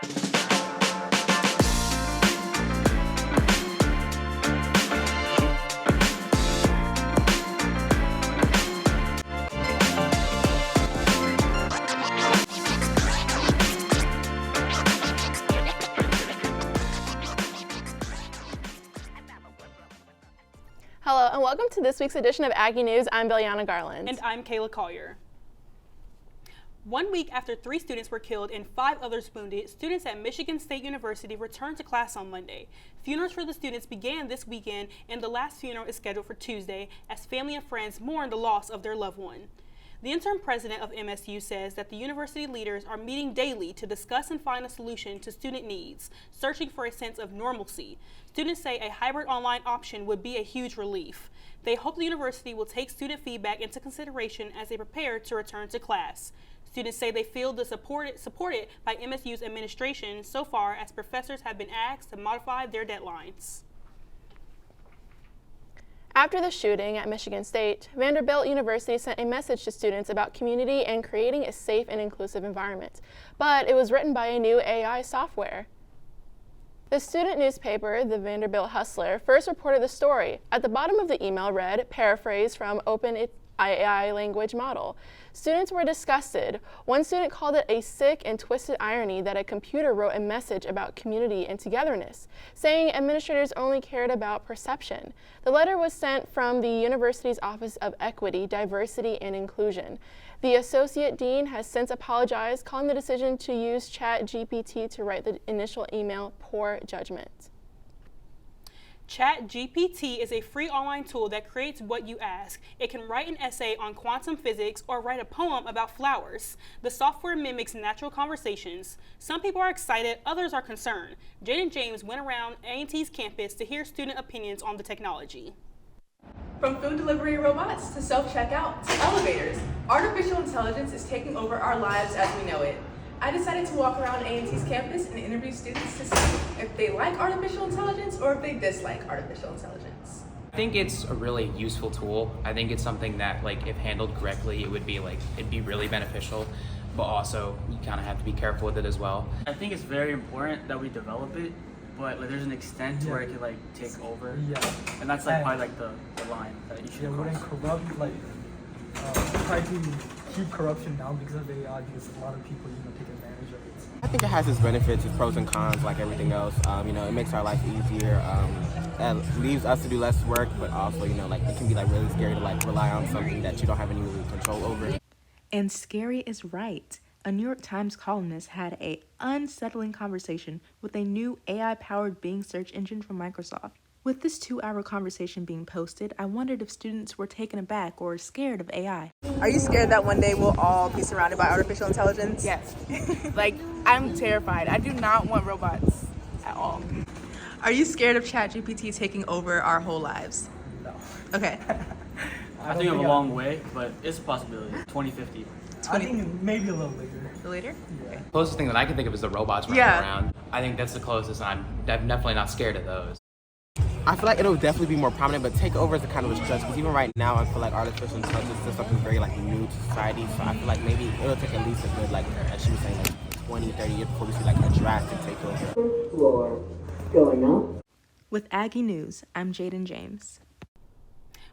Hello, and welcome to this week's edition of Aggie News. I'm Biljana Garland. And I'm Kayla Collier. 1 week after 3 students were killed and 5 others wounded, students at Michigan State University returned to class on Monday. Funerals for the students began this weekend, and the last funeral is scheduled for Tuesday as family and friends mourn the loss of their loved one. The interim president of MSU says that the university leaders are meeting daily to discuss and find a solution to student needs, searching for a sense of normalcy. Students say a hybrid online option would be a huge relief. They hope the university will take student feedback into consideration as they prepare to return to class. Students say they feel supported by MSU's administration so far, as professors have been asked to modify their deadlines. After the shooting at Michigan State, Vanderbilt University sent a message to students about community and creating a safe and inclusive environment, but it was written by a new AI software. The student newspaper, the Vanderbilt Hustler, first reported the story. At the bottom of the email read, paraphrase from OpenAI language model. Students were disgusted. One student called it a sick and twisted irony that a computer wrote a message about community and togetherness, saying administrators only cared about perception. The letter was sent from the university's Office of Equity, Diversity, and Inclusion. The associate dean has since apologized, calling the decision to use ChatGPT to write the initial email poor judgment. ChatGPT is a free online tool that creates what you ask. It can write an essay on quantum physics or write a poem about flowers. The software mimics natural conversations. Some people are excited, others are concerned. Jaden James went around A&T's campus to hear student opinions on the technology. From food delivery robots to self-checkout to elevators, artificial intelligence is taking over our lives as we know it. I decided to walk around A&T's campus and interview students to see if they like artificial intelligence or if they dislike artificial intelligence. I think it's a really useful tool. I think it's something that, if handled correctly, it'd be really beneficial, but also you kind of have to be careful with it as well. I think it's very important that we develop it, but there's an extent where it could take over. Yeah. And that's probably the line that you should cross. Wouldn't corrupt, try to keep corruption down because of AI, because a lot of people, take advantage of it. I think it has its benefits, its pros and cons, like everything else. It makes our life easier. It leaves us to do less work, but also, it can be really scary to rely on something that you don't have any control over. And scary is right. A New York Times columnist had an unsettling conversation with a new AI-powered Bing search engine from Microsoft. With this 2-hour conversation being posted, I wondered if students were taken aback or scared of AI. Are you scared that one day we'll all be surrounded by artificial intelligence? Yes. I'm terrified. I do not want robots at all. Are you scared of ChatGPT taking over our whole lives? No. Okay. I think I'm a long way, but it's a possibility. 2050. I think maybe a little later. Later? Yeah. The closest thing that I can think of is the robots running around. I think that's the closest, and I'm definitely not scared of those. I feel like it'll definitely be more prominent, but takeover is a kind of a stretch, because even right now I feel like artificial intelligence is something very new to society, so I feel like maybe it'll take at least a good, as she was saying, 20, 30 years before we see a drastic takeover. First floor, going up. With Aggie News, I'm Jaden James.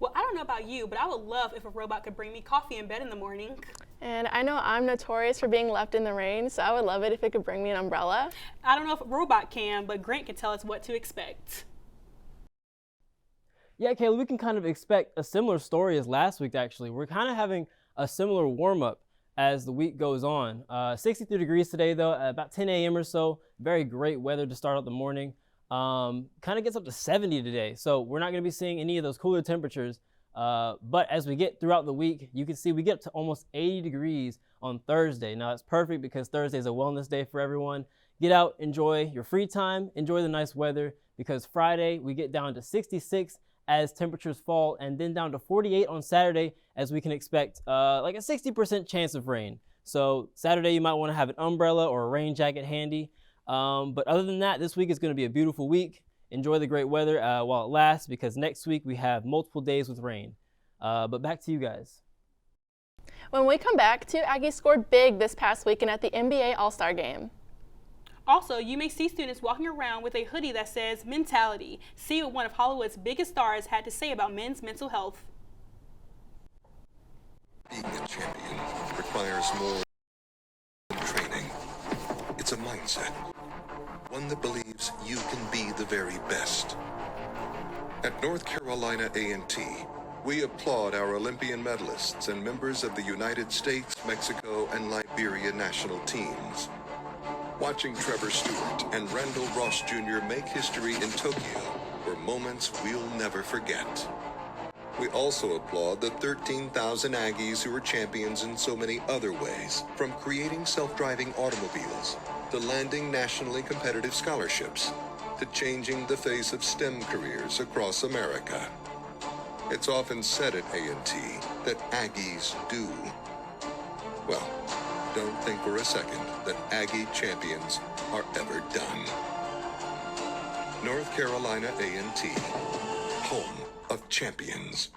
Well, I don't know about you, but I would love if a robot could bring me coffee in bed in the morning. And I know I'm notorious for being left in the rain, so I would love it if it could bring me an umbrella. I don't know if a robot can, but Grant can tell us what to expect. Yeah, Kayla, we can kind of expect a similar story as last week, actually. We're kind of having a similar warm-up as the week goes on. 63 degrees today, though, at about 10 a.m. or so. Very great weather to start out the morning. Kind of gets up to 70 today, so we're not going to be seeing any of those cooler temperatures. But as we get throughout the week, you can see we get up to almost 80 degrees on Thursday. Now, that's perfect because Thursday is a wellness day for everyone. Get out, enjoy your free time, enjoy the nice weather, because Friday we get down to 66 as temperatures fall, and then down to 48 on Saturday, as we can expect a 60% chance of rain. So Saturday you might want to have an umbrella or a rain jacket handy. But other than that, this week is going to be a beautiful week. Enjoy the great weather while it lasts, because next week we have multiple days with rain. But back to you guys. When we come back, 2 Aggies scored big this past weekend at the NBA All-Star Game. Also, you may see students walking around with a hoodie that says mentality. See what one of Hollywood's biggest stars had to say about men's mental health. Being a champion requires more than training. It's a mindset, one that believes you can be the very best. At North Carolina A&T, we applaud our Olympian medalists and members of the United States, Mexico, and Liberia national teams. Watching Trevor Stewart and Randall Ross Jr. make history in Tokyo were moments we'll never forget. We also applaud the 13,000 Aggies who are champions in so many other ways, from creating self-driving automobiles, to landing nationally competitive scholarships, to changing the face of STEM careers across America. It's often said at A&T that Aggies do. Well, don't think for a second that Aggie champions are ever done. North Carolina A&T, home of champions.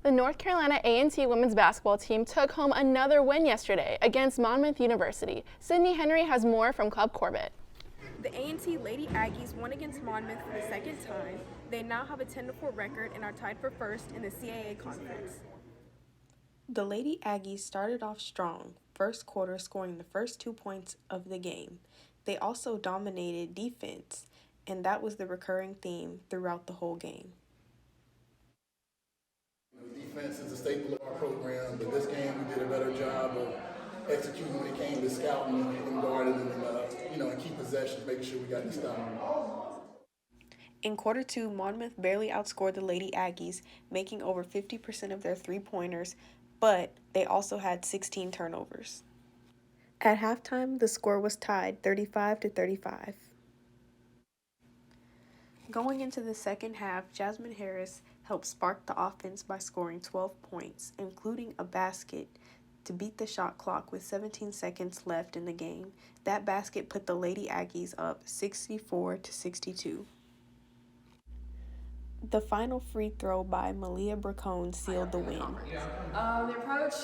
The North Carolina A&T women's basketball team took home another win yesterday against Monmouth University. Sydney Henry has more from Club Corbett. The A&T Lady Aggies won against Monmouth for the second time. They now have a 10-4 record and are tied for first in the CAA conference. The Lady Aggies started off strong, first quarter scoring the first 2 points of the game. They also dominated defense, and that was the recurring theme throughout the whole game. Defense is a staple of our program, but this game we did a better job of executing when it came to scouting and guarding and key possessions, making sure we got the stop. In quarter two, Monmouth barely outscored the Lady Aggies, making over 50% of their three-pointers, but they also had 16 turnovers. At halftime, the score was tied 35-35. Going into the second half, Jasmine Harris helped spark the offense by scoring 12 points, including a basket, to beat the shot clock with 17 seconds left in the game. That basket put the Lady Aggies up 64-62. The final free throw by Malia Bracone sealed the win. The approach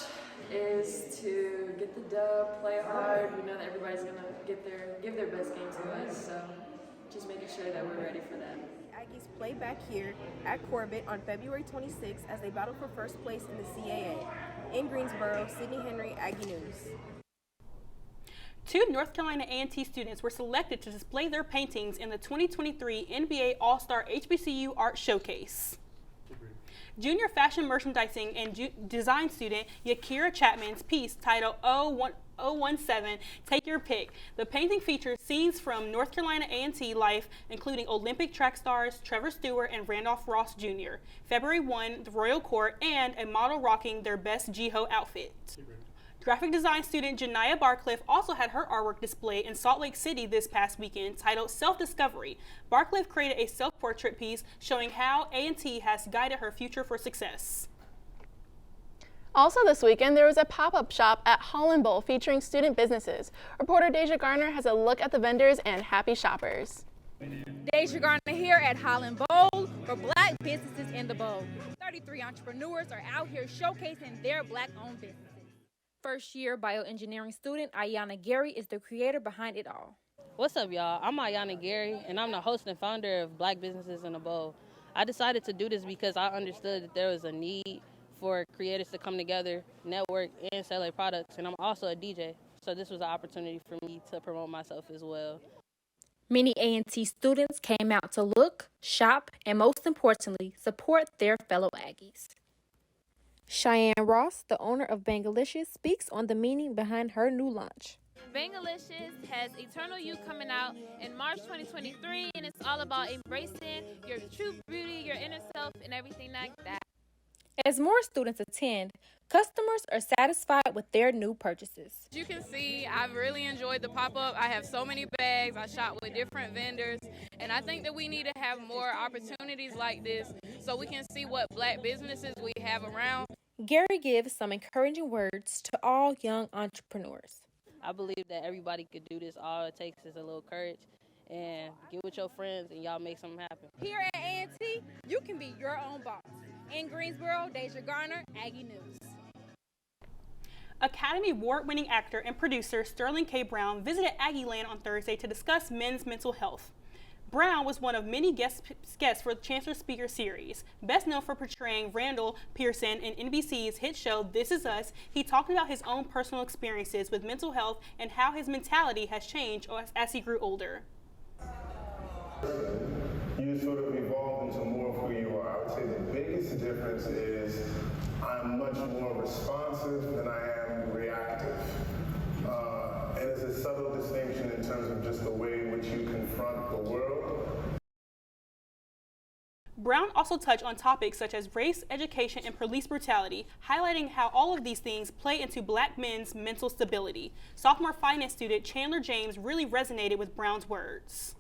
is to get the dub, play hard. We know that everybody's going to give their best game to us, so just making sure that we're ready for that. Aggies play back here at Corbett on February 26th as they battle for first place in the CAA. In Greensboro, Sydney Henry, Aggie News. 2 North Carolina A&T students were selected to display their paintings in the 2023 NBA All-Star HBCU Art Showcase. Junior fashion merchandising and design student Yakira Chapman's piece titled 017, Take Your Pick. The painting features scenes from North Carolina A&T life, including Olympic track stars Trevor Stewart and Randolph Ross Jr., February 1, the Royal Court, and a model rocking their best Jiho outfit. Graphic design student Janiyah Barcliff also had her artwork displayed in Salt Lake City this past weekend titled Self-Discovery. Barcliff created a self-portrait piece showing how A&T has guided her future for success. Also this weekend, there was a pop-up shop at Holland Bowl featuring student businesses. Reporter Deja Garner has a look at the vendors and happy shoppers. Deja Garner here at Holland Bowl for Black businesses in the bowl. 33 entrepreneurs are out here showcasing their Black-owned businesses. First-year bioengineering student Ayana Gary is the creator behind it all. What's up, y'all? I'm Ayana Gary, and I'm the host and founder of Black Businesses in a Bowl. I decided to do this because I understood that there was a need for creators to come together, network, and sell their products, and I'm also a DJ, so this was an opportunity for me to promote myself as well. Many A&T students came out to look, shop, and most importantly, support their fellow Aggies. Cheyenne Ross, the owner of Bangalicious, speaks on the meaning behind her new launch. Bangalicious has Eternal You coming out in March 2023, and it's all about embracing your true beauty, your inner self, and everything like that. As more students attend, customers are satisfied with their new purchases. As you can see, I've really enjoyed the pop-up. I have so many bags. I shop with different vendors, and I think that we need to have more opportunities like this so we can see what Black businesses we have around. Gary gives some encouraging words to all young entrepreneurs. I believe that everybody could do this. All it takes is a little courage and get with your friends and y'all make something happen. Here at A&T, you can be your own boss. In Greensboro, Deja Garner, Aggie News. Academy Award-winning actor and producer Sterling K. Brown visited Aggie Land on Thursday to discuss men's mental health. Brown was one of many guests for the Chancellor Speaker series. Best known for portraying Randall Pearson in NBC's hit show This Is Us, he talked about his own personal experiences with mental health and how his mentality has changed as he grew older. You sort of evolve into more of who you are. I would say the biggest difference is I'm much more responsive than I am reactive. And it's a subtle distinction in terms of just the way in which you confront the world. Brown also touched on topics such as race, education, and police brutality, highlighting how all of these things play into black men's mental stability. Sophomore finance student Chandler James really resonated with Brown's words.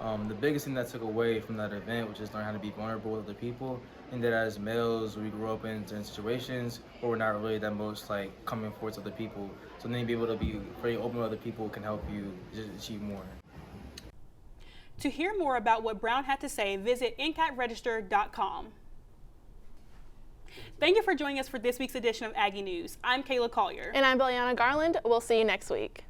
The biggest thing that I took away from that event was just learn how to be vulnerable with other people, and that as males, we grew up in certain situations where we're not really that most like coming forward to other people. So then be able to be very open with other people can help you just achieve more. To hear more about what Brown had to say, visit ncatregister.com. Thank you for joining us for this week's edition of Aggie News. I'm Kayla Collier. And I'm Beliana Garland. We'll see you next week.